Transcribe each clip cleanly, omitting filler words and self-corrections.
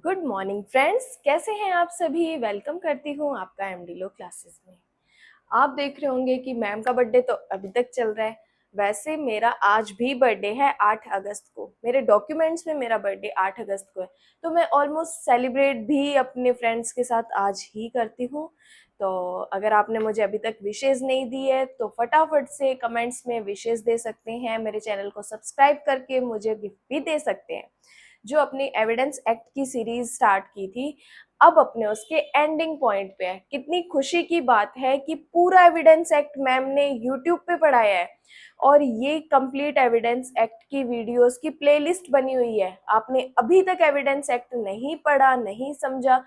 Good morning friends, कैसे हैं आप सभी। वेलकम करती हूँ आपका एमडी लो क्लासेस में। आप देख रहे होंगे कि मैम का बर्थडे तो अभी तक चल रहा है। वैसे मेरा आज भी बर्थडे है 8 अगस्त को। मेरे डॉक्यूमेंट्स में मेरा बर्थडे 8 अगस्त को है, तो मैं ऑलमोस्ट सेलिब्रेट भी अपने फ्रेंड्स के साथ आज ही करती हूँ। तो अगर आपने मुझे अभी तक विशेष नहीं दी है तो फटाफट से कमेंट्स में विशेष दे सकते हैं। मेरे चैनल को सब्सक्राइब करके मुझे गिफ्ट भी दे सकते हैं। जो अपनी एविडेंस एक्ट की सीरीज स्टार्ट की थी, अब अपने उसके एंडिंग पॉइंट पे है। कितनी खुशी की बात है कि पूरा एविडेंस एक्ट मैम ने यूट्यूब पे पढ़ाया है और ये कंप्लीट एविडेंस एक्ट की वीडियोस की प्लेलिस्ट बनी हुई है। आपने अभी तक एविडेंस एक्ट नहीं पढ़ा, नहीं समझा,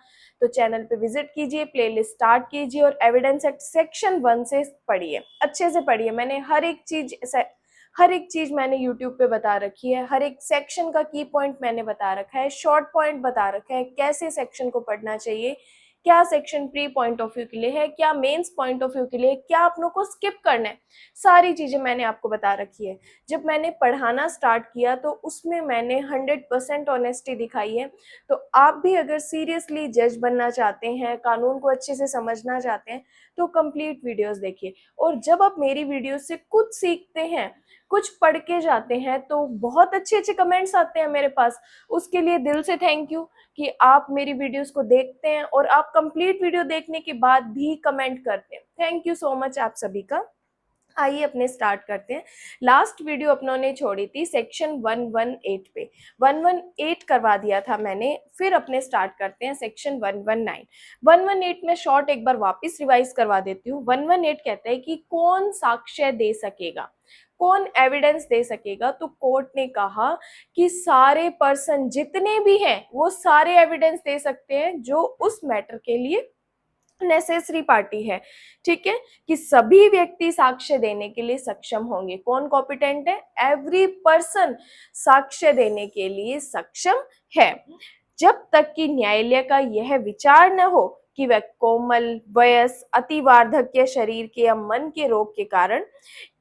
तो चैनल पे विजिट कीजिए, प्लेलिस्ट स्टार्ट कीजिए और एविडेंस एक्ट सेक्शन 1 से पढ़िए, अच्छे से पढ़िए। मैंने हर एक चीज मैंने यूट्यूब पे बता रखी है। हर एक सेक्शन का की पॉइंट मैंने बता रखा है, शॉर्ट पॉइंट बता रखा है, कैसे सेक्शन को पढ़ना चाहिए, क्या section pre point of view के लिए है, क्या मेंस पॉइंट ऑफ व्यू के लिए, क्या अपनों को स्किप करना है। सारी चीजें मैंने आपको बता रखी है। जब मैंने पढ़ाना स्टार्ट किया तो उसमें मैंने 100% ऑनेस्टी दिखाई है। तो आप भी अगर सीरियसली जज बनना चाहते हैं, कानून को अच्छे से समझना चाहते हैं, तो कंप्लीट वीडियोस देखिए। और जब आप मेरी वीडियो से कुछ सीखते हैं, कुछ पढ़ के जाते हैं, तो बहुत अच्छे अच्छे कमेंट्स आते हैं मेरे पास। उसके लिए दिल से थैंक यू कि आप मेरी वीडियोस को देखते हैं और आप कंप्लीट वीडियो देखने के बाद भी कमेंट करते हैं। थैंक यू सो मच आप सभी का। आइए अपने स्टार्ट करते हैं। लास्ट वीडियो अपनों ने छोड़ी थी सेक्शन 118 पे। 118 करवा दिया था मैंने, फिर अपने स्टार्ट करते हैं सेक्शन 119। 118 में शॉर्ट एक बार वापस रिवाइज करवा देती हूँ। 118 कहता है कि कौन साक्ष्य दे सकेगा, कौन एविडेंस दे सकेगा। तो कोर्ट ने कहा कि सारे पर्सन जितने भी हैं वो सारे एविडेंस दे सकते हैं जो उस मैटर के लिए नेसेसरी पार्टी है। ठीक है, कि सभी व्यक्ति साक्ष्य देने के लिए सक्षम होंगे। कौन कॉम्पिटेंट है? एवरी पर्सन साक्ष्य देने के लिए सक्षम है, जब तक कि न्यायालय का यह विचार न हो कि वह कोमल, वयस, अति वार्धक्य शरीर के या मन के रोग के कारण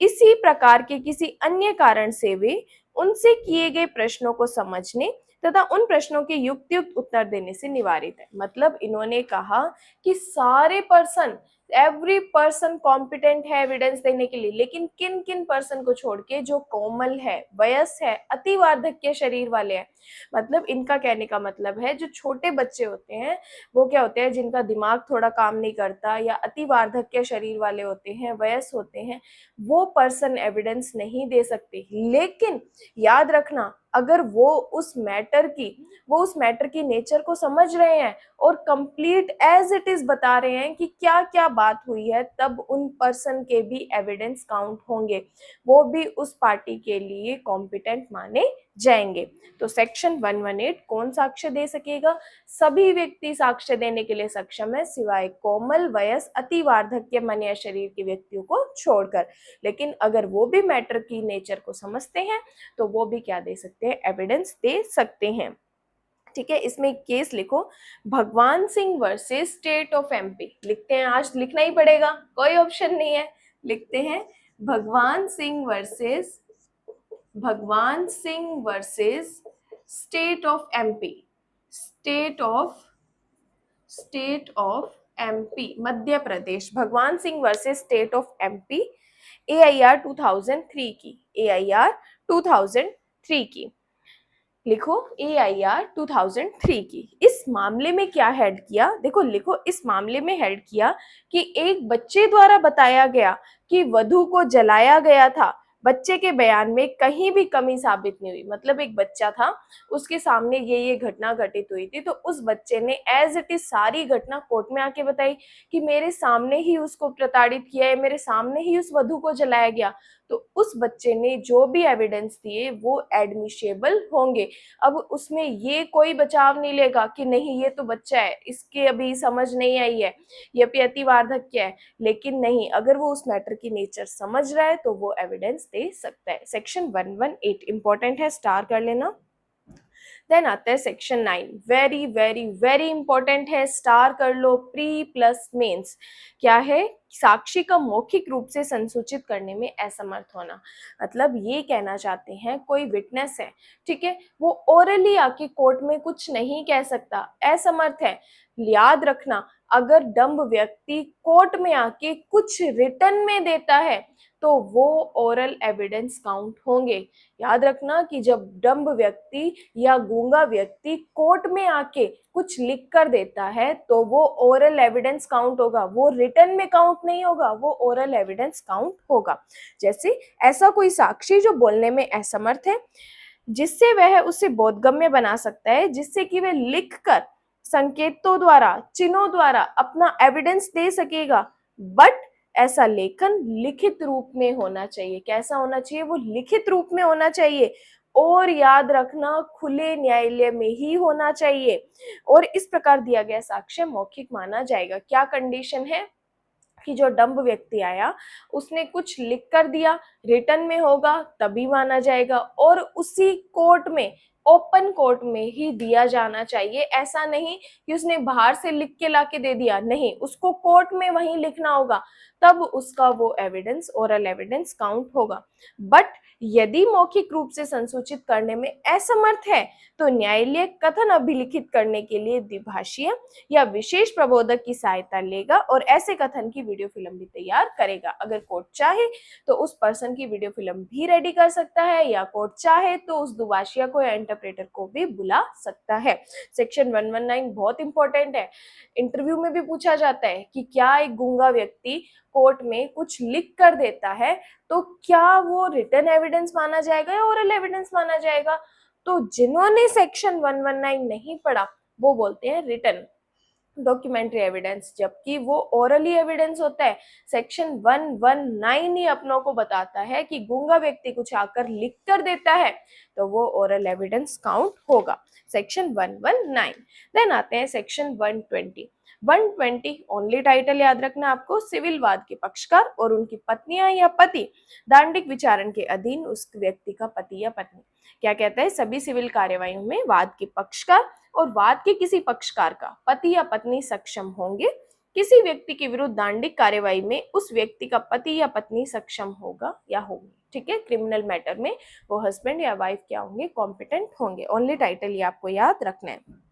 इसी प्रकार के किसी अन्य कारण से वे उनसे किए गए प्रश्नों को समझने तथा उन प्रश्नों के युक्तियुक्त उत्तर देने से निवारित है। मतलब इन्होंने कहा कि सारे पर्सन, एवरी पर्सन कॉम्पिटेंट है एविडेंस देने के लिए, लेकिन किन किन पर्सन को छोड़ के? जो कोमल है, वयस है, अति वार्धक्य शरीर वाले हैं। मतलब इनका कहने का मतलब है जो छोटे बच्चे होते हैं, वो क्या होते हैं, जिनका दिमाग थोड़ा काम नहीं करता या अति वार्धक्य शरीर वाले होते हैं, वयस होते हैं, वो पर्सन एविडेंस नहीं दे सकते। लेकिन याद रखना, अगर वो उस मैटर की नेचर को समझ रहे हैं और कंप्लीट एज इट इज बता रहे हैं कि क्या क्या बात हुई है, तब उन पर्सन के भी एविडेंस काउंट होंगे, वो भी उस पार्टी के लिए कॉम्पिटेंट माने जाएंगे। तो सेक्शन 118 कौन साक्ष्य दे सकेगा? सभी व्यक्ति साक्ष्य देने के लिए सक्षम है, सिवाय कोमल, वयस, अति वार्धक्य मन या शरीर के व्यक्तियों को छोड़कर। लेकिन अगर वो भी मैटर की नेचर को समझते हैं तो वो भी क्या दे सकते हैं? एविडेंस दे सकते हैं। ठीक है, इसमें एक केस लिखो, भगवान Singh versus state of MP. लिखते हैं, आज लिखना ही पड़ेगा, कोई ऑप्शन नहीं है। लिखते हैं Bhagwan Singh versus state of MP. State of MP, Madhya Pradesh. Bhagwan Singh versus state of MP, AIR 2003 की। AIR 2003 की लिखो, AIR 2003 की। इस मामले में क्या हेड किया? देखो लिखो, इस मामले में हेड किया कि एक बच्चे द्वारा बताया गया कि वधु को जलाया गया था। बच्चे के बयान में कहीं भी कमी साबित नहीं हुई। मतलब एक बच्चा था, उसके सामने ये घटना घटित हुई थी, तो उस बच्चे ने एज इट इज सारी घटना कोर्ट में आके बताई कि मेरे सामने ही उसको प्रताड़ित किया है, मेरे सामने ही उस वधु को जलाया गया। तो उस बच्चे ने जो भी एविडेंस दिए वो एडमिशेबल होंगे। अब उसमें ये कोई बचाव नहीं लेगा कि नहीं ये तो बच्चा है, इसके अभी समझ नहीं आई है, ये भी अति वार्धक्य है। लेकिन नहीं, अगर वो उस मैटर की नेचर समझ रहा है तो वो एविडेंस दे सकता है। सेक्शन 118 इंपॉर्टेंट है, स्टार कर लेना। देन आता है section 9, very very very important है, स्टार कर लो, प्री प्लस मेंस। क्या है? साक्षी का मौखिक रूप से संसूचित करने में असमर्थ होना, मतलब ये कहना चाहते हैं कोई विटनेस है, ठीक है, वो ओरली आके कोर्ट में कुछ नहीं कह सकता, असमर्थ है। याद रखना, अगर डम्ब व्यक्ति कोर्ट में आके कुछ रिटर्न में देता है तो वो ओरल एविडेंस काउंट होंगे। याद रखना कि जब डम्ब व्यक्ति या गूंगा व्यक्ति कोर्ट में आके कुछ लिख कर देता है तो वो ओरल एविडेंस काउंट होगा, वो रिटन में काउंट नहीं होगा, वो ओरल एविडेंस काउंट होगा। जैसे ऐसा कोई साक्षी जो बोलने में असमर्थ है, जिससे वह उसे बोधगम्य बना सकता है, जिससे कि वह लिखकर संकेतों द्वारा, चिन्हों द्वारा अपना एविडेंस दे सकेगा, बट ऐसा लेखन लिखित रूप में होना चाहिए। कैसा होना चाहिए? वो लिखित रूप में होना चाहिए, और याद रखना खुले न्यायालय में ही होना चाहिए, और इस प्रकार दिया गया साक्ष्य मौखिक माना जाएगा। क्या कंडीशन है? कि जो डम्ब व्यक्ति आया उसने कुछ लिख कर दिया, रिटर्न में होगा तभी माना जाएगा, और उसी कोर्ट में, ओपन कोर्ट में ही दिया जाना चाहिए। ऐसा नहीं कि उसने बाहर से लिख के लाके दे दिया, नहीं, उसको कोर्ट में वहीं लिखना होगा, तब उसका वो एविडेंस, ओरल एविडेंस काउंट होगा। बट यदि मौखिक रूप से संसूचित करने में असमर्थ है तो न्यायालय कथन अभिलिखित करने के लिए द्विभाषीय या विशेष प्रबोधक की सहायता लेगा और ऐसे कथन की वीडियो फिल्म भी तैयार करेगा। अगर कोर्ट चाहे तो उस पर्सन की वीडियो फिल्म भी रेडी कर सकता है, या कोर्ट चाहे तो उस दुभाषिया को या इंटरप्रेटर को भी बुला सकता है। सेक्शन 119 बहुत इंपॉर्टेंट है, इंटरव्यू में भी पूछा जाता है कि क्या एक गूंगा व्यक्ति कोर्ट में कुछ लिख कर देता है तो क्या वो रिटन एविडेंस माना जाएगा या ओरल एविडेंस माना जाएगा? तो जिन्होंने सेक्शन 119 नहीं पढ़ा वो बोलते हैं रिटन डॉक्यूमेंट्री एविडेंस, जबकि वो ओरली एविडेंस होता है। सेक्शन 119 ही अपनों को बताता है कि गूंगा व्यक्ति कुछ आकर लिख कर देता है तो वो ओरल एविडेंस काउंट होगा। सेक्शन 119। देन आते हैं सेक्शन 120। 120 ओनली टाइटल याद रखना आपको, सिविल वाद के पक्षकार और उनकी पत्नियां या पति दांडिक विचारण के अधीन उस व्यक्ति का पति या पत्नी। क्या कहता है? सभी सिविल कार्यवाहियों में वाद के पक्षकार और वाद के किसी पक्षकार का पति या पत्नी सक्षम होंगे। किसी व्यक्ति के विरुद्ध दांडिक कार्यवाही में उस व्यक्ति का पति या पत्नी सक्षम होगा या होगी, ठीक है। क्रिमिनल मैटर में वो हस्बैंड या वाइफ क्या होंगे? कॉम्पिटेंट होंगे। ओनली टाइटल ये आपको याद रखना है।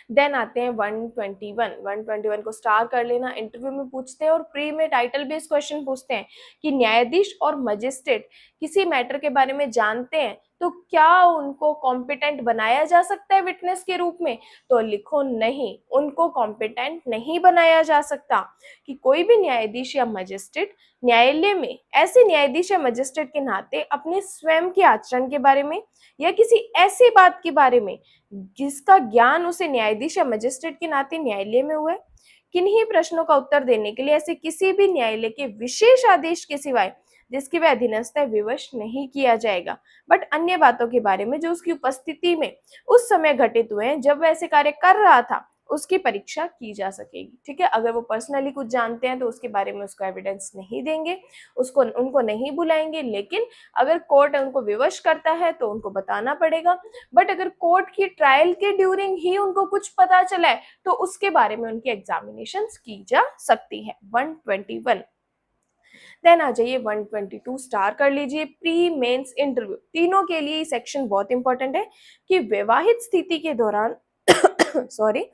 देन आते हैं 121। 121 को स्टार कर लेना, इंटरव्यू में पूछते हैं और प्री में टाइटल बेस्ड क्वेश्चन पूछते हैं कि न्यायाधीश और मजिस्ट्रेट किसी मैटर के बारे में जानते हैं तो क्या उनको कॉम्पिटेंट बनाया जा सकता है विटनेस के रूप में? तो लिखो नहीं, उनको कॉम्पिटेंट नहीं बनाया जा सकता। कि कोई भी न्यायाधीश या मजिस्ट्रेट न्यायालय में ऐसे न्यायाधीश या मजिस्ट्रेट के नाते अपने स्वयं के आचरण के बारे में या किसी ऐसी बात के बारे में जिसका ज्ञान उसे न्यायाधीश या मजिस्ट्रेट के नाते न्यायालय में हुआ है, किन्हीं प्रश्नों का उत्तर देने के लिए ऐसे किसी भी न्यायालय के विशेष आदेश के सिवाय जिसकी वह अधीनस्थ है विवश नहीं किया जाएगा। बट अन्य बातों के बारे में जो उसकी उपस्थिति में उस समय घटित हुए हैं जब वह ऐसे कार्य कर रहा था उसकी परीक्षा की जा सकेगी, ठीक है। अगर वो पर्सनली कुछ जानते हैं तो उसके बारे में उसको एविडेंस नहीं देंगे, उनको नहीं बुलाएंगे, लेकिन अगर कोर्ट उनको विवश करता है तो उनको बताना पड़ेगा। बट अगर कोर्ट की ट्रायल के ड्यूरिंग ही उनको कुछ पता चला है तो उसके बारे में उनकी एग्जामिनेशन की जा सकती है। 121। देन आ जाइए 122, स्टार कर लीजिए, प्री मेंस इंटरव्यू। तीनों के लिए सेक्शन बहुत इंपॉर्टेंट है कि वैवाहिक स्थिति के दौरान सॉरी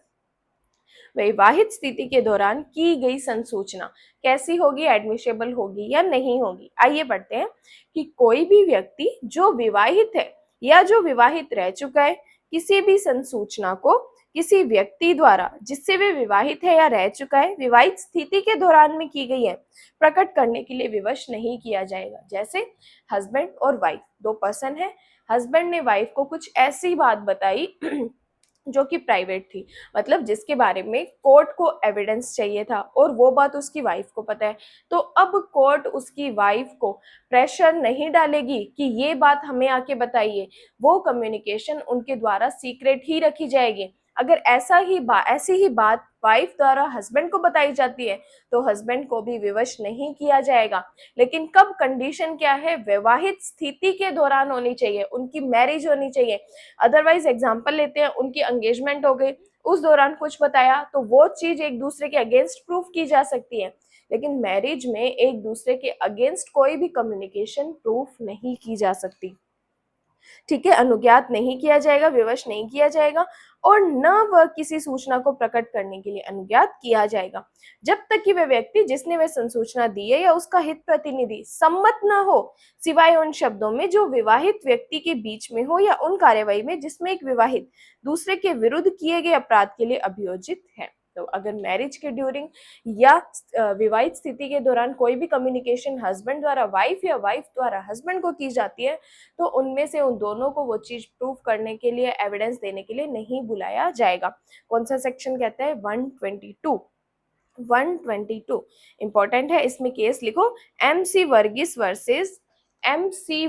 वैवाहिक स्थिति के दौरान की गई संसूचना कैसी होगी? एडमिशेबल होगी या नहीं होगी? आइए पढ़ते हैं कि कोई भी व्यक्ति जो विवाहित है या जो विवाहित रह चुका है किसी भी संसूचना को किसी व्यक्ति द्वारा जिससे वे विवाहित है या रह चुका है विवाहित स्थिति के दौरान में की गई है प्रकट करने के लिए विवश नहीं किया जाएगा। जैसे हस्बैंड और वाइफ, दो पर्सन है, हस्बैंड ने वाइफ को कुछ ऐसी बात बताई जो कि प्राइवेट थी, मतलब जिसके बारे में कोर्ट को एविडेंस चाहिए था और वो बात उसकी वाइफ को पता है, तो अब कोर्ट उसकी वाइफ को प्रेशर नहीं डालेगी कि ये बात हमें आके बताइए, वो कम्युनिकेशन उनके द्वारा सीक्रेट ही रखी जाएगी। अगर ऐसी ही बात वाइफ द्वारा हस्बैंड को बताई जाती है तो हस्बैंड को भी विवश नहीं किया जाएगा। लेकिन कब? कंडीशन क्या है? वैवाहिक स्थिति के दौरान होनी चाहिए, उनकी मैरिज होनी चाहिए। अदरवाइज एग्जांपल लेते हैं, उनकी एंगेजमेंट हो गई, उस दौरान कुछ बताया तो वो चीज एक दूसरे के अगेंस्ट प्रूफ की जा सकती है। लेकिन मैरिज में एक दूसरे के अगेंस्ट कोई भी कम्युनिकेशन प्रूफ नहीं की जा सकती। ठीक है, अनुज्ञात नहीं किया जाएगा, विवश नहीं किया जाएगा और न वह किसी सूचना को प्रकट करने के लिए अनुज्ञात किया जाएगा जब तक कि वह व्यक्ति जिसने वह संसूचना दी है या उसका हित प्रतिनिधि सम्मत न हो, सिवाय उन शब्दों में जो विवाहित व्यक्ति के बीच में हो या उन कार्यवाही में जिसमें एक विवाहित दूसरे के विरुद्ध किए गए अपराध के लिए अभियोजित है। तो अगर मैरिज के ड्यूरिंग या विवाहित स्थिति के दौरान कोई भी कम्युनिकेशन हस्बैंड द्वारा वाइफ या वाइफ द्वारा हस्बैंड को की जाती है तो उनमें से उन दोनों को वो चीज प्रूफ करने के लिए, एविडेंस देने के लिए नहीं बुलाया जाएगा। कौन सा सेक्शन कहता है? 122। 122 इंपॉर्टेंट है, इसमें केस लिखो MC Varghese versus MC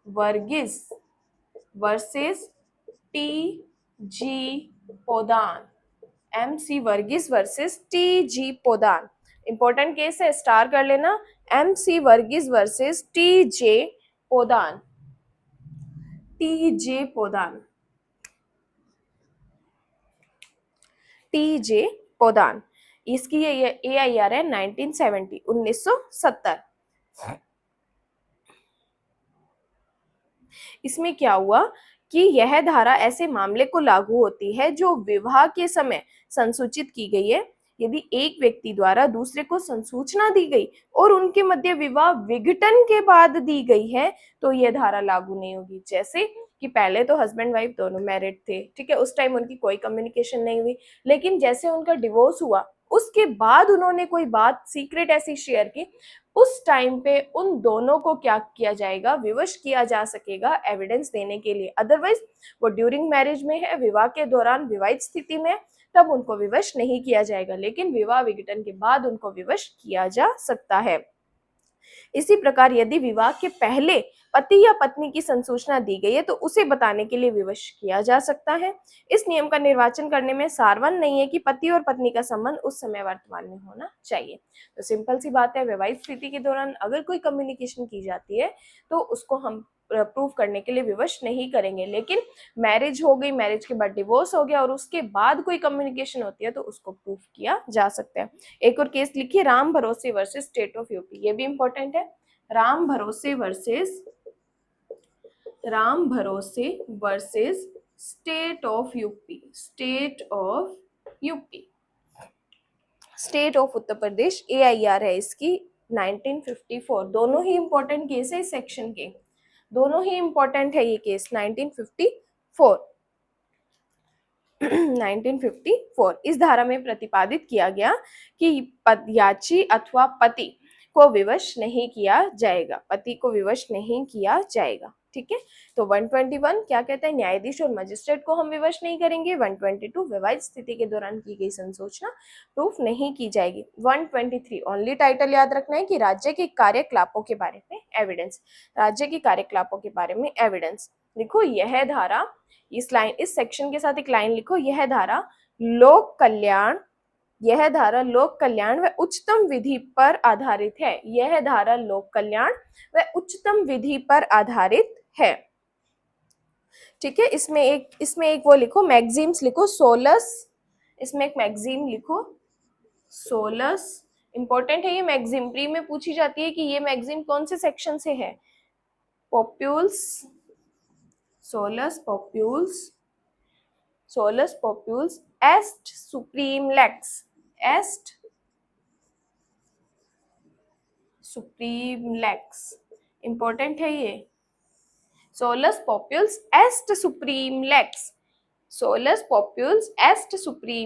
Varghese versus TG Podan. MC Varghese versus TG Podan important case है, स्टार कर लेना। MC Varghese versus TJ Podan. TJ Podan. TJ Podan. इसकी ये AIR है 1970 1970। इसमें क्या हुआ कि यह धारा ऐसे मामले को लागू होती है जो विवाह के समय संसूचित की गई है। यदि एक व्यक्ति द्वारा दूसरे को संसूचना दी गई और उनके मध्य विवाह विघटन के बाद दी गई है तो यह धारा लागू नहीं होगी। जैसे कि पहले तो हस्बैंड वाइफ दोनों मैरिड थे, ठीक है, उस टाइम उनकी कोई कम्युनिकेशन नहीं हुई, लेकिन जैसे उनका डिवोर्स हुआ उसके बाद उन्होंने कोई बात सीक्रेट ऐसी शेयर की, उस टाइम पे उन दोनों को क्या किया जाएगा? विवश किया जा सकेगा एविडेंस देने के लिए। अदरवाइज वो ड्यूरिंग मैरिज में है, विवाह के दौरान विवाहित स्थिति में, तब उनको विवश नहीं किया जाएगा, लेकिन विवाह विघटन के बाद उनको विवश किया जा सकता है। इसी प्रकार यदि विवाह के पहले पति या पत्नी की संसूचना दी गई है तो उसे बताने के लिए विवश किया जा सकता है। इस नियम का निर्वाचन करने में सारवन नहीं है कि पति और पत्नी का संबंध उस समय वर्तमान में होना चाहिए। तो सिंपल सी बात है, वैवाहिक स्थिति के दौरान अगर कोई कम्युनिकेशन की जाती है तो उसको हम प्रूफ करने के लिए विवश नहीं करेंगे, लेकिन मैरिज हो गई, मैरिज के बाद डिवोर्स हो गया और उसके बाद कोई कम्युनिकेशन होती है तो उसको प्रूफ किया जा सकता है। एक और केस लिखिए, राम भरोसे वर्सेस स्टेट ऑफ यूपी। ये भी इंपॉर्टेंट है। राम भरोसे versus state of UP. State of Uttar Pradesh AIR है इसकी 1954। दोनों ही इंपॉर्टेंट केस है इस सेक्शन के, दोनों ही इंपॉर्टेंट है ये केस 1954। 1954 इस धारा में प्रतिपादित किया गया कि याची अथवा पति को विवश नहीं किया जाएगा, पति को विवश नहीं किया जाएगा। ठीक है, तो 121 क्या कहता है? न्यायाधीश और मजिस्ट्रेट को हम विवश नहीं करेंगे। 122 विवाहित स्थिति के दौरान की गई संसूचना प्रूफ नहीं की जाएगी। 123 ओनली टाइटल याद रखना है कि राज्य के कार्यकलापों के बारे में एविडेंस। राज्य के कार्यकलापों के बारे में एविडेंस लिखो। यह धारा, इस सेक्शन के साथ एक लाइन लिखो, यह धारा लोक कल्याण व उच्चतम विधि पर आधारित है। यह धारा लोक कल्याण व उच्चतम विधि पर आधारित है। ठीक है, इसमें एक वो लिखो, मैगजीम्स लिखो, सोलस। इसमें एक मैगजीम लिखो, सोलस। इंपॉर्टेंट है ये मैगजीम, प्री में पूछी जाती है कि ये मैगजीम कौन से सेक्शन से है। पॉप्यूल्स, सोलस पॉप्यूल्स एस्ट सुप्रीम लेक्स। इंपॉर्टेंट है ये, सोलस पॉप्यूल्स एस्ट सुप्रीम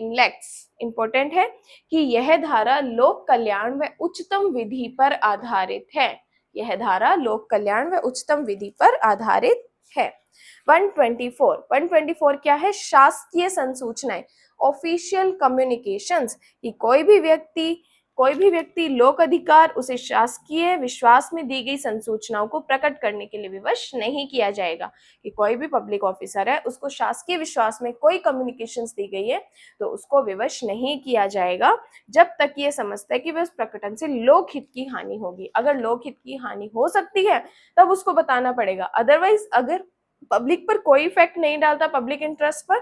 लेक्स। इंपॉर्टेंट है कि यह धारा लोक कल्याण व उच्चतम विधि पर आधारित है। यह धारा लोक कल्याण व उच्चतम विधि पर आधारित है। 124 क्या है? शासकीय संसूचनाएं, ऑफिशियल कम्युनिकेशंस। कि कोई भी व्यक्ति लोक अधिकार, उसे शासकीय विश्वास में दी गई संसूचनाओं को प्रकट करने के लिए विवश नहीं किया जाएगा। कि कोई भी पब्लिक ऑफिसर है, उसको शासकीय विश्वास में कोई कम्युनिकेशंस दी गई है तो उसको विवश नहीं किया जाएगा जब तक ये समझता है कि वह उस प्रकटन से लोकहित की हानि होगी। अगर लोकहित की हानि हो सकती है तब उसको बताना पड़ेगा। अदरवाइज अगर पब्लिक पर कोई इफेक्ट नहीं डालता, पब्लिक इंटरेस्ट पर,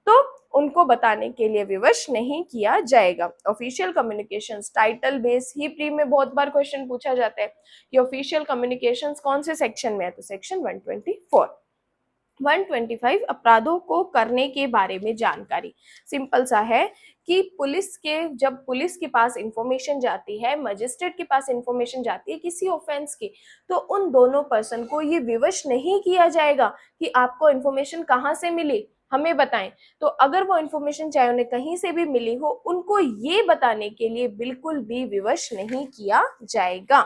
तो उनको बताने के लिए विवश नहीं किया जाएगा। ऑफिशियल कम्युनिकेशंस टाइटल बेस ही प्री में बहुत बार क्वेश्चन पूछा जाता है कि ऑफिशियल कम्युनिकेशंस कौन से सेक्शन में है, तो सेक्शन 124। 125 अपराधों को करने के बारे में जानकारी। सिंपल सा है कि जब पुलिस के पास इंफॉर्मेशन जाती है, मजिस्ट्रेट के पास इंफॉर्मेशन जाती है किसी ऑफेंस की, तो उन दोनों पर्सन को ये विवश नहीं किया जाएगा कि आपको इंफॉर्मेशन कहाँ से मिली, हमें बताएं। तो अगर वो इंफॉर्मेशन चाहे उन्हें कहीं से भी मिली हो, उनको ये बताने के लिए बिल्कुल भी विवश नहीं किया जाएगा।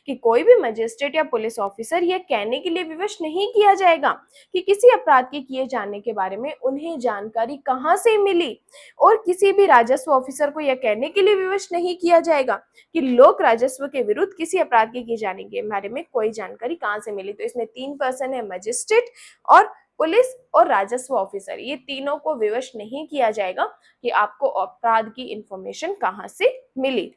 कि कोई भी मजिस्ट्रेट या पुलिस ऑफिसर यह कहने के लिए विवश नहीं किया जाएगा कि किसी अपराध के किए जाने के बारे में उन्हें जानकारी कहां से मिली, और किसी भी राजस्व ऑफिसर को यह कहने के लिए विवश नहीं किया जाएगा कि लोक राजस्व के विरुद्ध किसी अपराध के किए जाने के बारे में कोई जानकारी कहां से मिली। तो इसमें 3 पर्सन है, मजिस्ट्रेट और पुलिस और राजस्व ऑफिसर, ये तीनों को विवश नहीं किया जाएगा कि आपको अपराध की इंफॉर्मेशन कहां से मिली।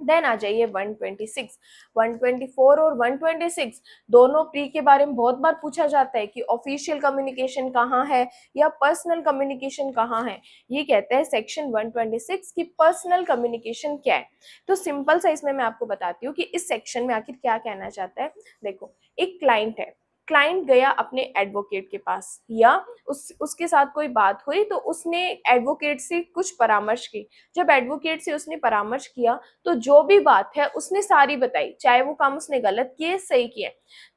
देन आ जाइए 126, 124 और 126 दोनों प्री के बारे में बहुत बार पूछा जाता है कि ऑफिशियल कम्युनिकेशन कहाँ है या पर्सनल कम्युनिकेशन कहाँ है। ये कहता है सेक्शन 126 की पर्सनल कम्युनिकेशन क्या है। तो सिंपल सा इसमें मैं आपको बताती हूँ कि इस सेक्शन में आखिर क्या कहना चाहता है। देखो, एक क्लाइंट है, क्लाइंट गया अपने एडवोकेट के पास या उसके साथ कोई बात हुई, तो उसने एडवोकेट से कुछ परामर्श की। जब एडवोकेट से उसने परामर्श किया तो जो भी बात है उसने सारी बताई, चाहे वो काम उसने गलत किए सही किए।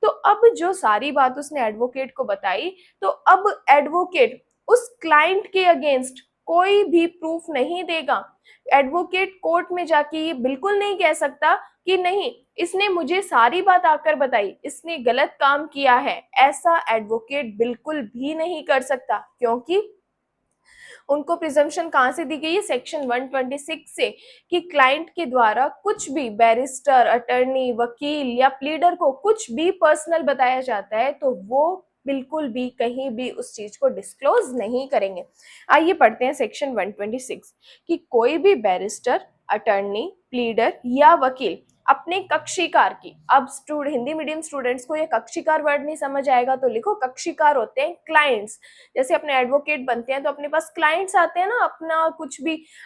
तो अब जो सारी बात उसने एडवोकेट को बताई, तो अब एडवोकेट उस क्लाइंट के अगेंस्ट कोई भी प्रूफ नहीं देगा। एडवोकेट कोर्ट में जाके ये बिल्कुल नहीं कह सकता कि नहीं, इसने मुझे सारी बात आकर बताई, इसने गलत काम किया है। ऐसा एडवोकेट बिल्कुल भी नहीं कर सकता, क्योंकि उनको प्रिजम्पशन कहां से दी गई है, सेक्शन 126 से, कि क्लाइंट के द्वारा कुछ भी बैरिस्टर, अटर्नी, वकील या प्लीडर को कुछ भी पर्सनल बताया जाता है तो वो बिल्कुल भी कहीं भी उस चीज को डिस्क्लोज नहीं करेंगे। आइए पढ़ते हैं सेक्शन 126 कि कोई भी बैरिस्टर, अटर्नी, प्लीडर या वकील अपने कक्षीकार की, अब हिंदी मीडियम स्टूडेंट्स को ये कक्षीकार वर्ड नहीं समझ आएगा तो लिखो, कक्षीकार होते हैं क्लाइंट्स। जैसे अपने एडवोकेट बनते हैं तो अपने पास क्लाइंट्स आते हैं ना,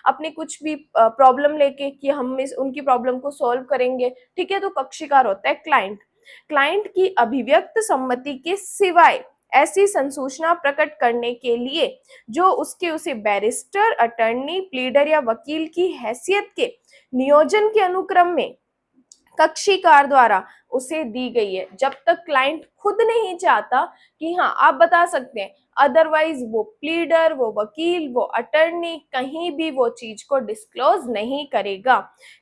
अपनी कुछ भी प्रॉब्लम लेके कि हम उनकी प्रॉब्लम को सॉल्व करेंगे, ठीक है। तो कक्षीकार होता है क्लाइंट। क्लाइंट की अभिव्यक्त सम्मति के सिवाय ऐसी संसूचना प्रकट करने के लिए जो उसे बैरिस्टर, अटर्नी, प्लीडर या वकील की हैसियत के नियोजन के अनुक्रम में कक्षीकार द्वारा उसे दी गई है, जब तक क्लाइंट खुद नहीं चाहता कि हाँ आप बता सकते हैं, अदरवाइज वो प्लीडर, वो वकील, वो अटर्नी कहीं भी वो चीज को डिस्क्लोज नहीं करेगा,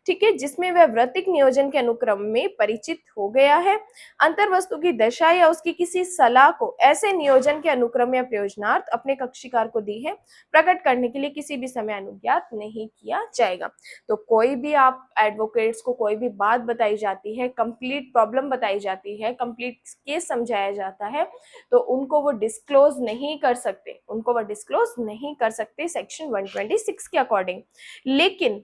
ठीक है, जिसमें वह वृत्तिक नियोजन के अनुक्रम में परिचित हो गया है। अंतर्वस्तु की दशा या उसकी किसी सलाह को ऐसे नियोजन के अनुक्रम या प्रयोजनार्थ अपने कक्षीकार को दी है, प्रकट करने के लिए किसी भी समय अनुज्ञात नहीं किया जाएगा। तो कोई भी आप एडवोकेट्स को कोई भी बात बताई जाती है, कंप्लीट प्रॉब्लम बताई जाती है, कंप्लीट केस समझाया जाता है, तो उनको वो डिस्क्लोज नहीं कर सकते सेक्शन 126 के अकॉर्डिंग। लेकिन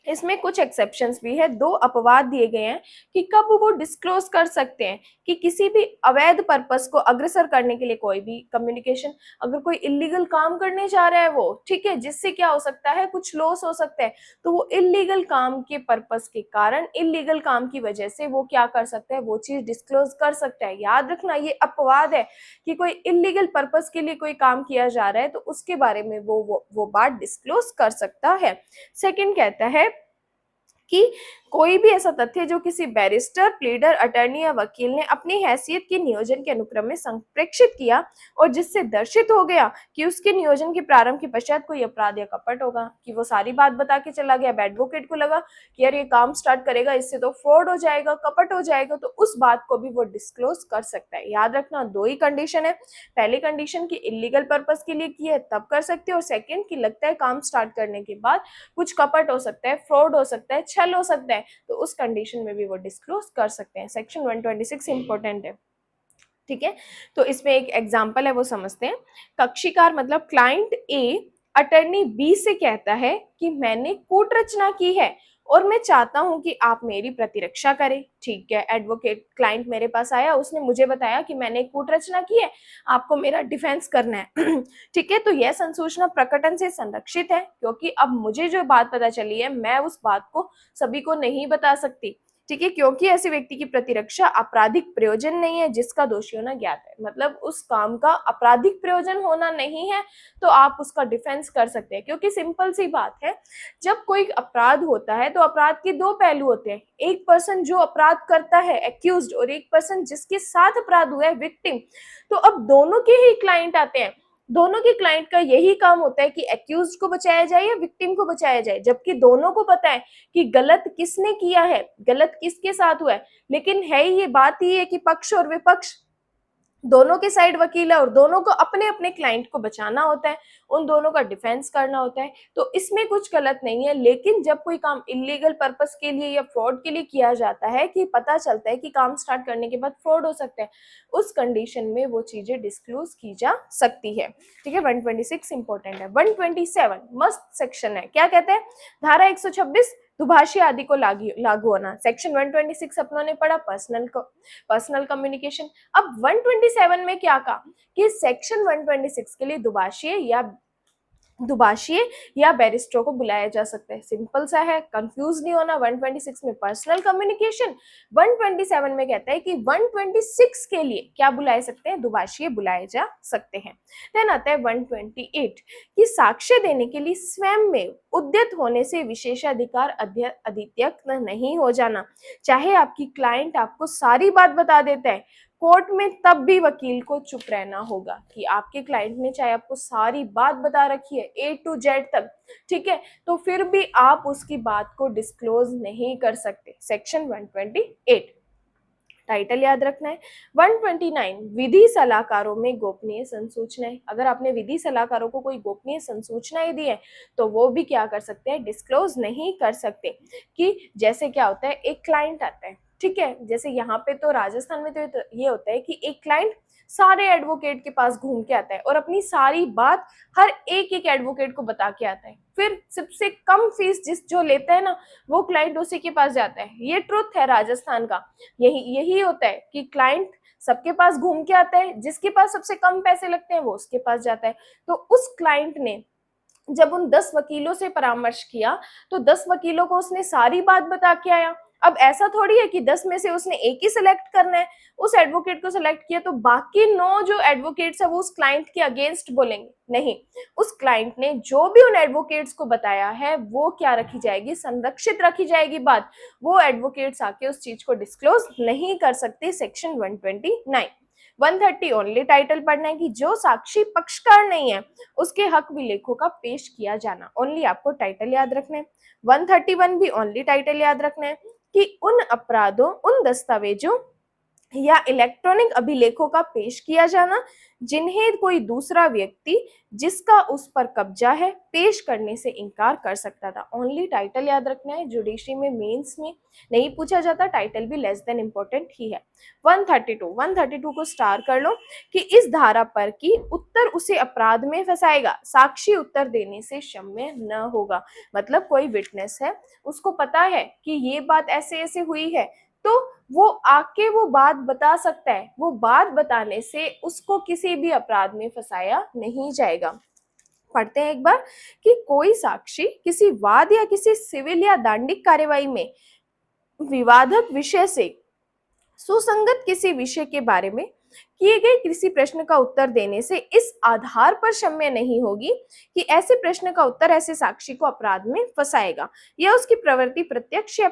इसमें कुछ एक्सेप्शंस भी है, 2 अपवाद दिए गए हैं कि कब वो डिस्क्लोज कर सकते हैं, कि किसी भी अवैध पर्पस को अग्रसर करने के लिए कोई भी कम्युनिकेशन, अगर कोई इलीगल काम करने जा रहा है वो, ठीक है, जिससे क्या हो सकता है, कुछ लॉस हो सकता है, तो वो इलीगल काम के पर्पस के कारण, इलीगल काम की वजह से वो क्या कर सकता है, वो चीज डिस्क्लोज कर सकता है। याद रखना ये अपवाद है कि कोई इलीगल पर्पस के लिए कोई काम किया जा रहा है तो उसके बारे में वो बात डिस्क्लोज कर सकता है। सेकंड कहता है कि कोई भी ऐसा तथ्य जो किसी बैरिस्टर, प्लीडर, अटर्नी या वकील ने अपनी हैसियत के नियोजन के अनुक्रम में संप्रेक्षित किया और जिससे दर्शित हो गया कि उसके नियोजन के प्रारंभ के पश्चात कोई अपराध या कपट होगा, कि वो सारी बात बता के चला गया, एडवोकेट को लगा कि यार ये काम स्टार्ट करेगा, इससे तो फ्रॉड हो जाएगा, कपट हो जाएगा, तो उस बात को भी वो डिस्क्लोज कर सकता है। याद रखना 2 ही कंडीशन है, पहली कंडीशन की इलीगल पर्पस के लिए की है तब कर सकते हो, और सेकेंड की लगता है काम स्टार्ट करने के बाद कुछ कपट हो सकता है, फ्रॉड हो सकता है, छल हो सकता है, तो उस कंडीशन में भी वो डिस्क्लोज कर सकते हैं। सेक्शन 126 इंपॉर्टेंट है, ठीक है। तो इसमें एक एग्जांपल है वो समझते हैं। कक्षीकार मतलब क्लाइंट ए अटर्नी बी से कहता है कि मैंने कूट रचना की है और मैं चाहता हूं कि आप मेरी प्रतिरक्षा करें। ठीक है, एडवोकेट क्लाइंट मेरे पास आया, उसने मुझे बताया कि मैंने एक कूट रचना की है, आपको मेरा डिफेंस करना है। ठीक है, तो यह संसूचना प्रकटन से संरक्षित है, क्योंकि अब मुझे जो बात पता चली है मैं उस बात को सभी को नहीं बता सकती। ठीक है, क्योंकि ऐसे व्यक्ति की प्रतिरक्षा आपराधिक प्रयोजन नहीं है जिसका दोषी होना ज्ञात है। मतलब उस काम का आपराधिक प्रयोजन होना नहीं है तो आप उसका डिफेंस कर सकते हैं, क्योंकि सिंपल सी बात है, जब कोई अपराध होता है तो अपराध के दो पहलू होते हैं, एक पर्सन जो अपराध करता है एक्यूज्ड, और एक पर्सन जिसके साथ अपराध हुआ है विक्टिम। तो अब दोनों के ही क्लाइंट आते हैं, दोनों के क्लाइंट का यही काम होता है कि एक्यूज्ड को बचाया जाए या विक्टिम को बचाया जाए, जबकि दोनों को पता है कि गलत किसने किया है, गलत किसके साथ हुआ है। लेकिन है ये बात ही है कि पक्ष और विपक्ष दोनों के साइड वकील है और दोनों को अपने अपने क्लाइंट को बचाना होता है, उन दोनों का डिफेंस करना होता है। तो इसमें कुछ गलत नहीं है, लेकिन जब कोई काम इलीगल पर्पस के लिए या फ्रॉड के लिए किया जाता है, कि पता चलता है कि काम स्टार्ट करने के बाद फ्रॉड हो सकता है, उस कंडीशन में वो चीजें डिस्क्लोज की जा सकती है। ठीक है, 126 इंपॉर्टेंट है। 127 मस्त सेक्शन है, क्या कहते हैं, धारा 126 दुभाषी आदि को लागू होना। सेक्शन 126 अपनों ने पढ़ा, पर्सनल कम्युनिकेशन। अब 127 में क्या कहा कि सेक्शन 126 के लिए दुभाषिए या बैरिस्टरों को बुलाया जा सकता है। सिंपल सा है, कंफ्यूज नहीं होना। 126 में पर्सनल कम्युनिकेशन, 127 में कहता है कि 126 के लिए क्या बुलाए सकते हैं, दुभाषिए बुलाए जा सकते हैं। देन आता है 128 कि साक्ष्य देने के लिए स्वयं में उद्यत होने से विशेषाधिकार अद्वितीय नहीं हो जाना। चाहे आपकी क्लाइंट आपको सारी बात बता देता है कोर्ट में, तब भी वकील को चुप रहना होगा कि आपके क्लाइंट ने चाहे आपको सारी बात बता रखी है A to Z तक, ठीक है, तो फिर भी आप उसकी बात को डिस्क्लोज नहीं कर सकते। सेक्शन 128। टाइटल याद रखना है। 129 विधि सलाहकारों में गोपनीय संसूचनाएं। अगर आपने विधि सलाहकारों को कोई गोपनीय संसूचनाएं दी है तो वो भी क्या कर सकते हैं, डिस्क्लोज नहीं कर सकते। कि जैसे क्या होता है, एक क्लाइंट आता है, ठीक है, जैसे यहाँ पे तो राजस्थान में तो ये होता है कि एक क्लाइंट सारे एडवोकेट के पास घूम के आता है और अपनी सारी बात हर एक एक एडवोकेट को बता के आता है, फिर सबसे कम फीस जो लेता है ना, वो क्लाइंट उसी के पास जाता है। ये ट्रुथ है राजस्थान का, यही होता है कि क्लाइंट सबके पास घूम के आता है, जिसके पास सबसे कम पैसे लगते हैं वो उसके पास जाता है। तो उस क्लाइंट ने जब उन 10 वकीलों से परामर्श किया तो 10 वकीलों को उसने सारी बात बता के आया। अब ऐसा थोड़ी है कि 10 में से उसने एक ही सिलेक्ट करना है, उस एडवोकेट को सिलेक्ट किया तो बाकी 9 जो एडवोकेट्स है वो उस क्लाइंट के अगेंस्ट बोलेंगे, नहीं, उस क्लाइंट ने जो भी उन एडवोकेट्स को बताया है वो क्या रखी जाएगी, संरक्षित रखी जाएगी बात। वो एडवोकेट्स आके उस चीज को डिस्क्लोज नहीं कर सकते। सेक्शन 129। 130 ओनली टाइटल पढ़ना है कि जो साक्षी पक्षकार नहीं है उसके हक विलेखों का पेश किया जाना। ओनली आपको टाइटल याद रखना है। 131 भी ओनली टाइटल याद रखना है कि उन अपराधों, उन दस्तावेजों या इलेक्ट्रॉनिक अभिलेखों का पेश किया जाना जिन्हें कोई दूसरा व्यक्ति जिसका उस पर कब्जा है पेश करने से इनकार कर सकता था। ओनली टाइटल याद रखना है। जुडिशरी में मेंस में नहीं पूछा जाता, टाइटल भी लेस देन इंपॉर्टेंट ही है। 132 को स्टार कर लो कि इस धारा पर की उत्तर उसे अपराध में फंसाएगा, साक्षी उत्तर देने से क्षम्य न होगा। मतलब कोई विटनेस है, उसको पता है कि ये बात ऐसे ऐसे हुई है, तो वो आके वो बात बता सकता है। वो बात बताने से उसको किसी भी अपराध में फंसाया नहीं जाएगा। पढ़ते हैं एक बार कि कोई साक्षी किसी वाद या किसी सिविल या दांडिक कार्यवाही में विवादक विषय से सुसंगत किसी विषय के बारे में किए गए किसी प्रश्न का उत्तर देने से इस आधार पर क्षम्य नहीं होगी कि ऐसे प्रश्न का उत्तर ऐसे साक्षी को अपराध में फंसाएगा या उसकी प्रवृत्ति प्रत्यक्ष या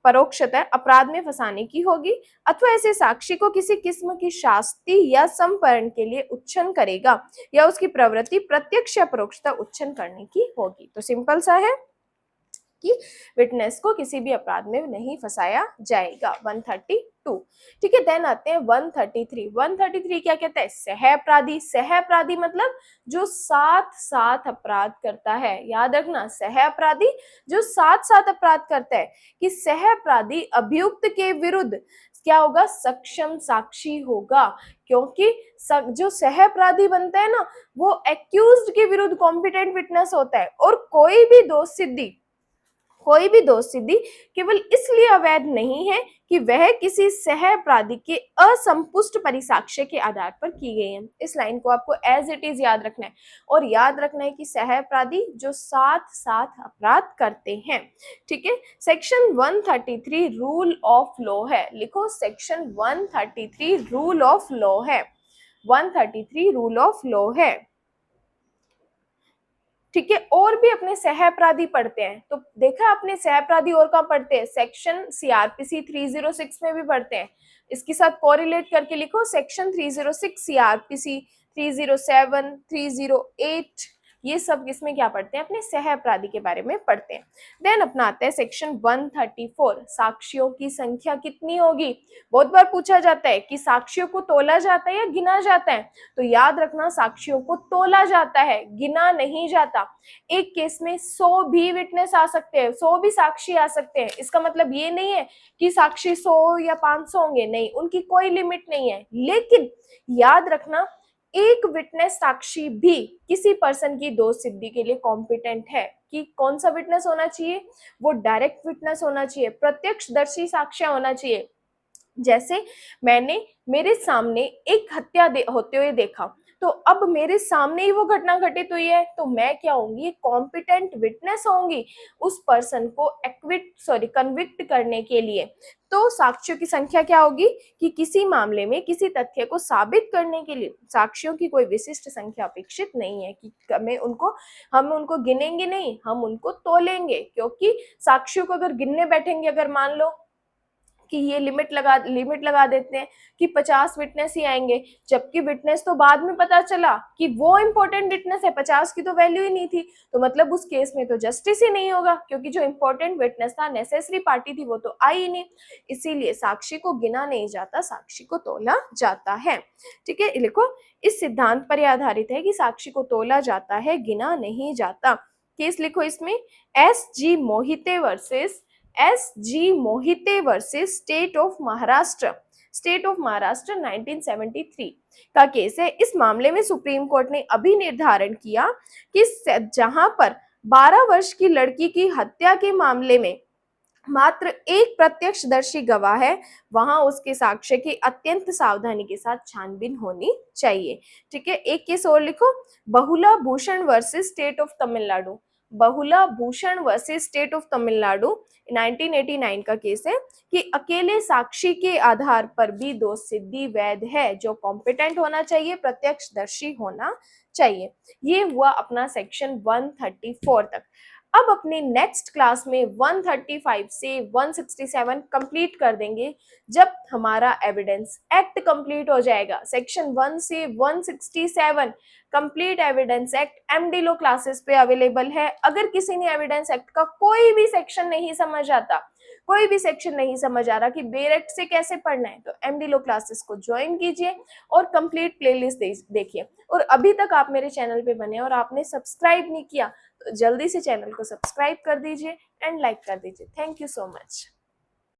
परोक्षतः अपराध में फंसाने की होगी, अथवा ऐसे साक्षी को किसी किस्म की शास्ति या संपरण के लिए उच्छन करेगा या उसकी प्रवृत्ति प्रत्यक्ष या परोक्षतः उच्छन करने की होगी। तो सिंपल सा है कि विटनेस को किसी भी अपराध में नहीं फंसाया जाएगा। 132। ठीक है, देन आते हैं 133। 133 क्या कहता है, सह अपराधी। सह अपराधी मतलब जो साथ साथ अपराध करता है। याद रखना, सह अपराधी जो साथ साथ अपराध करता है। कि सह अपराधी अभियुक्त के विरुद्ध क्या होगा, सक्षम साक्षी होगा, क्योंकि जो सह अपराधी बनता है ना वो एक्यूज्ड के विरुद्ध कॉम्पिटेंट विटनेस होता है। और कोई भी दोष सिद्धि कोई भी दोष सिद्धि केवल इसलिए अवैध नहीं है कि वह किसी सह अपराधी के असंपुष्ट परिसाक्ष्य के आधार पर की गई है। इस लाइन को आपको एज इट इज याद रखना है और याद रखना है कि सह अपराधी जो साथ साथ अपराध करते हैं। ठीक है, सेक्शन 133 रूल ऑफ लॉ है, लिखो सेक्शन 133 रूल ऑफ लॉ है, 133 रूल ऑफ लॉ है। ठीक है, और भी अपने सह अपराधी पढ़ते हैं, तो देखा अपने सह अपराधी और कहाँ पढ़ते हैं, सेक्शन सीआरपीसी 306 में भी पढ़ते हैं। इसके साथ कोरिलेट करके लिखो सेक्शन 306 सीआरपीसी 307 308, ये सब इसमें क्या पढ़ते हैं, अपने सह अपराधी के बारे में पढ़ते हैं। देन अपना आता है सेक्शन 134, साक्षियों की संख्या कितनी होगी। बहुत बार पूछा जाता है कि साक्षियों को तोला जाता है या गिना जाता है, तो याद रखना साक्षियों को तोला जाता है, गिना नहीं जाता। एक केस में 100 भी विटनेस आ सकते हैं, 100 भी साक्षी आ सकते हैं। इसका मतलब ये नहीं है कि साक्षी 100 या 500 होंगे, नहीं, उनकी कोई लिमिट नहीं है। लेकिन याद रखना एक विटनेस साक्षी भी किसी पर्सन की दोष सिद्धि के लिए कॉम्पिटेंट है। कि कौन सा विटनेस होना चाहिए, वो डायरेक्ट विटनेस होना चाहिए, प्रत्यक्षदर्शी साक्ष्य होना चाहिए। जैसे मैंने मेरे सामने एक हत्या होते हुए देखा, तो अब मेरे सामने ही वो घटना घटित हुई है, तो मैं क्या होंगी, कॉम्पिटेंट विटनेस होंगी उस पर्सन को कन्विक्ट करने के लिए। तो साक्ष्यों की संख्या क्या होगी कि किसी मामले में किसी तथ्य को साबित करने के लिए साक्ष्यों की कोई विशिष्ट संख्या अपेक्षित नहीं है कि हम उनको गिनेंगे नहीं, हम उनको तोलेंगे। क्योंकि साक्ष्यों को अगर गिनने बैठेंगे, अगर मान लो कि ये लिमिट लगा देते हैं कि 50 विटनेस ही आएंगे, जबकि विटनेस तो बाद में पता चला कि वो इंपॉर्टेंट विटनेस है, 50 की तो वैल्यू ही नहीं थी, तो मतलब उस केस में तो जस्टिस ही नहीं होगा, क्योंकि जो इंपॉर्टेंट विटनेस था, नेसेसरी पार्टी थी, वो तो आई ही नहीं। इसीलिए साक्षी को गिना नहीं जाता, साक्षी को तोला जाता है। ठीक है, लिखो इस सिद्धांत पर यह आधारित है कि साक्षी को तोला जाता है, गिना नहीं जाता। केस लिखो इसमें S G Mohite versus state of Maharashtra 1973 का केस है। इस मामले में सुप्रीम कोर्ट ने अभी निर्धारण किया कि जहां पर 12 वर्ष की लड़की की हत्या के मामले में मात्र एक प्रत्यक्षदर्शी गवाह है, वहां उसके साक्ष्य की अत्यंत सावधानी के साथ छानबीन होनी चाहिए। ठीक है, एक केस और लिखो, Bahula Bhushan versus state of Tamil Nadu 1989 का केस है कि अकेले साक्षी के आधार पर भी दोष सिद्धि वैध है, जो कॉम्पिटेंट होना चाहिए, प्रत्यक्षदर्शी होना चाहिए। ये हुआ अपना सेक्शन 134 तक। अब अपने नेक्स्ट क्लास में 135 से 167 कंप्लीट कर देंगे, जब हमारा एविडेंस एक्ट कंप्लीट हो जाएगा। सेक्शन 1 से 167 complete evidence act MD law classes पे अवेलेबल है। अगर किसी ने एविडेंस एक्ट का कोई भी सेक्शन नहीं समझ आता, कोई भी सेक्शन नहीं समझ आ रहा कि बेरेक्ट से कैसे पढ़ना है, तो एमडी लॉ क्लासेस को ज्वाइन कीजिए और कंप्लीट प्लेलिस्ट देखिए। और अभी तक आप मेरे चैनल पे बने और आपने सब्सक्राइब नहीं किया, तो जल्दी से चैनल को सब्सक्राइब कर दीजिए एंड लाइक कर दीजिए। Thank you so much.